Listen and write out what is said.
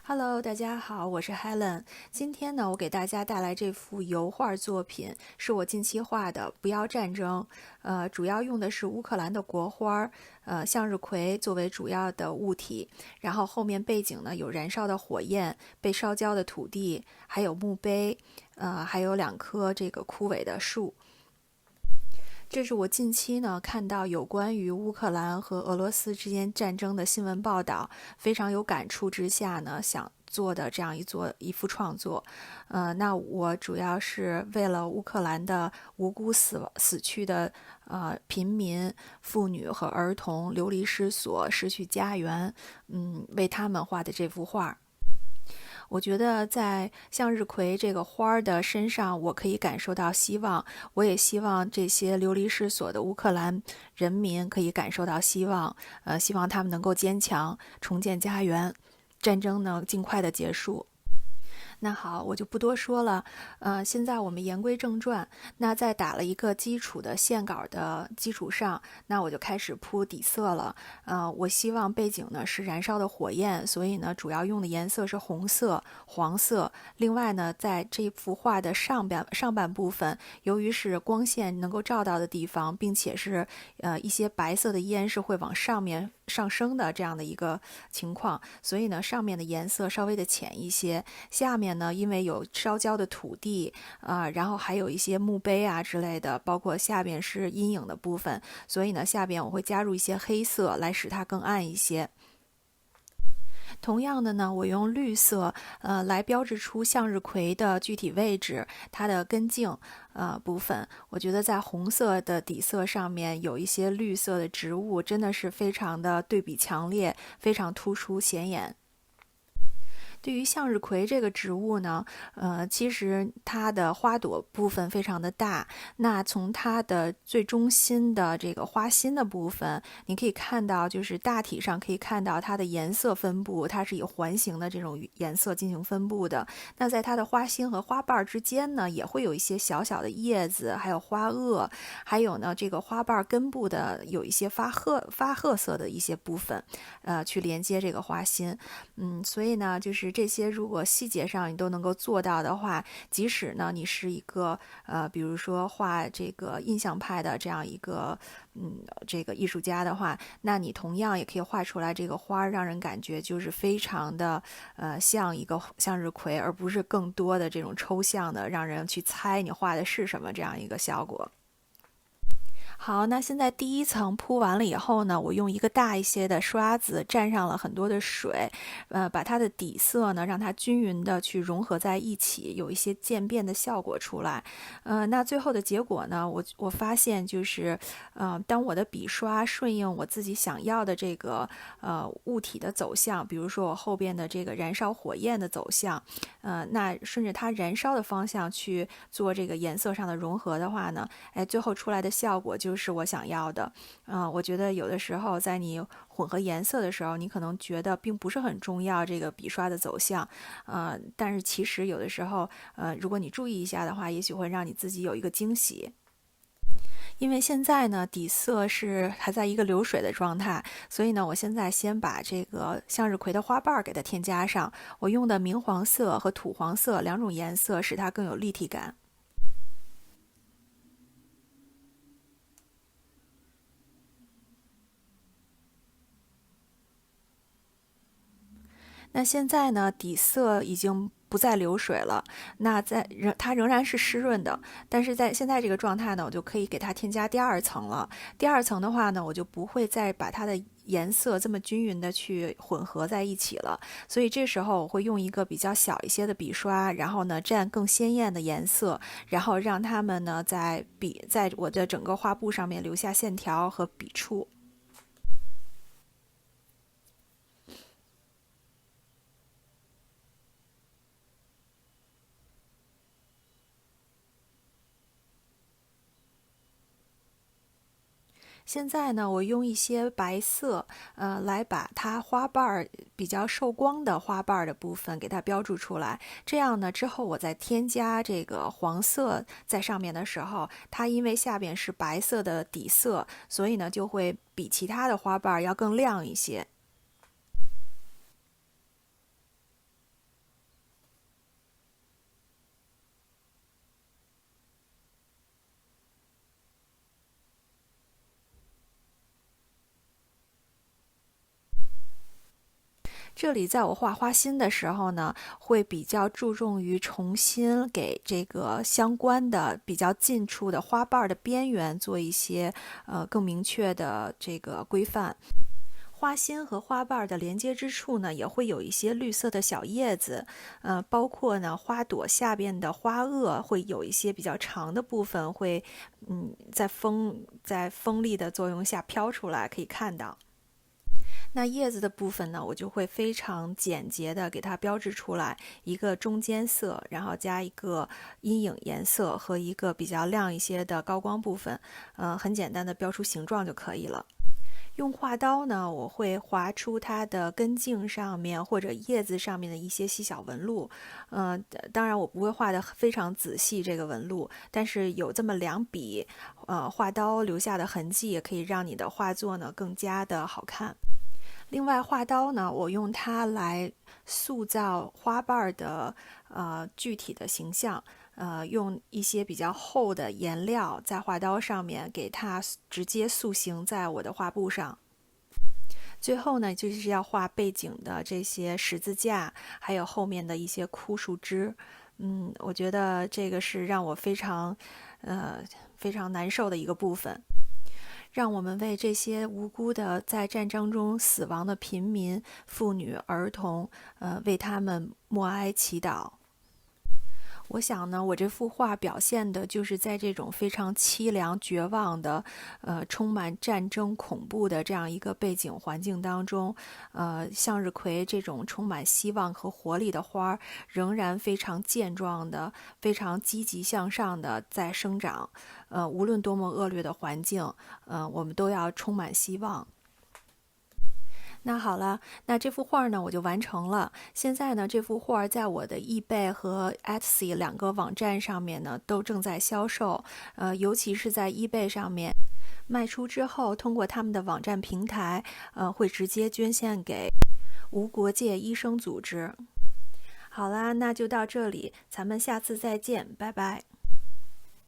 Hello，大家好，我是 Helen。今天呢，我给大家带来这幅油画作品，是我近期画的《不要战争》。主要用的是乌克兰的国花，向日葵作为主要的物体。然后后面背景呢有燃烧的火焰、被烧焦的土地，还有墓碑，还有两棵这个枯萎的树。这是我近期呢看到有关于乌克兰和俄罗斯之间战争的新闻报道，非常有感触之下呢，想做的这样一幅创作。那我主要是为了乌克兰的无辜死去的平民、妇女和儿童流离失所、失去家园，为他们画的这幅画。我觉得在向日葵这个花儿的身上，我可以感受到希望。我也希望这些流离失所的乌克兰人民可以感受到希望，希望他们能够坚强，重建家园，战争呢尽快的结束。那好，我就不多说了。现在我们言归正传。那在打了一个基础的线稿的基础上，那我就开始铺底色了。我希望背景呢是燃烧的火焰，所以呢主要用的颜色是红色、黄色。另外呢，在这幅画的上半部分，由于是光线能够照到的地方，并且是一些白色的烟是会往上面上升的这样的一个情况，所以呢上面的颜色稍微的浅一些，下面呢因为有烧焦的土地然后还有一些墓碑啊之类的，包括下边是阴影的部分，所以呢下边我会加入一些黑色来使它更暗一些。同样的呢，我用绿色来标志出向日葵的具体位置，它的根茎部分。我觉得在红色的底色上面有一些绿色的植物，真的是非常的对比强烈，非常突出显眼。对于向日葵这个植物呢，其实它的花朵部分非常的大。那从它的最中心的这个花心的部分，你可以看到，就是大体上可以看到它的颜色分布，它是以环形的这种颜色进行分布的。那在它的花心和花瓣之间呢，也会有一些小小的叶子，还有花萼，还有呢这个花瓣根部的有一些发褐色的一些部分，去连接这个花心。所以呢，就是这些，如果细节上你都能够做到的话，即使呢你是一个比如说画这个印象派的这样一个这个艺术家的话，那你同样也可以画出来这个花，让人感觉就是非常的像一个向日葵，而不是更多的这种抽象的，让人去猜你画的是什么这样一个效果。好，那现在第一层铺完了以后呢，我用一个大一些的刷子蘸上了很多的水，把它的底色呢让它均匀的去融合在一起，有一些渐变的效果出来。那最后的结果呢，我发现就是，当我的笔刷顺应我自己想要的这个物体的走向，比如说我后边的这个燃烧火焰的走向，那顺着它燃烧的方向去做这个颜色上的融合的话呢，最后出来的效果就是我想要的。我觉得有的时候在你混合颜色的时候，你可能觉得并不是很重要这个笔刷的走向，但是其实有的时候，如果你注意一下的话，也许会让你自己有一个惊喜。因为现在呢，底色是还在一个流水的状态，所以呢，我现在先把这个向日葵的花瓣给它添加上。我用的明黄色和土黄色两种颜色，使它更有立体感。那现在呢，底色已经不再流水了，那它仍然是湿润的，但是在现在这个状态呢，我就可以给它添加第二层了。第二层的话呢，我就不会再把它的颜色这么均匀的去混合在一起了，所以这时候我会用一个比较小一些的笔刷，然后呢蘸更鲜艳的颜色，然后让它们呢在我的整个画布上面留下线条和笔触。现在呢，我用一些白色，来把它花瓣儿比较受光的花瓣儿的部分给它标注出来。这样呢，之后我再添加这个黄色在上面的时候，它因为下边是白色的底色，所以呢就会比其他的花瓣儿要更亮一些。这里在我画花心的时候呢，会比较注重于重新给这个相关的比较近处的花瓣的边缘做一些更明确的这个规范。花心和花瓣的连接之处呢，也会有一些绿色的小叶子，包括呢花朵下边的花萼会有一些比较长的部分会，在风力的作用下飘出来，可以看到。那叶子的部分呢，我就会非常简洁的给它标志出来一个中间色，然后加一个阴影颜色和一个比较亮一些的高光部分，很简单的标出形状就可以了。用画刀呢，我会划出它的根茎上面或者叶子上面的一些细小纹路，当然我不会画得非常仔细这个纹路，但是有这么2笔，画刀留下的痕迹也可以让你的画作呢更加的好看。另外，画刀呢，我用它来塑造花瓣的具体的形象，用一些比较厚的颜料在画刀上面给它直接塑形在我的画布上。最后呢，就是要画背景的这些十字架，还有后面的一些枯树枝。我觉得这个是让我非常难受的一个部分。让我们为这些无辜的在战争中死亡的平民、妇女、儿童，为他们默哀祈祷。我想呢，我这幅画表现的就是在这种非常凄凉、绝望的，充满战争恐怖的这样一个背景环境当中，向日葵这种充满希望和活力的花，仍然非常健壮的、非常积极向上的在生长。无论多么恶劣的环境，我们都要充满希望。那好了，那这幅画呢我就完成了。现在呢，这幅画在我的eBay和 Etsy 2个网站上面呢都正在销售，尤其是在eBay 上面卖出之后，通过他们的网站平台，会直接捐献给无国界医生组织。好啦，那就到这里，咱们下次再见，拜拜。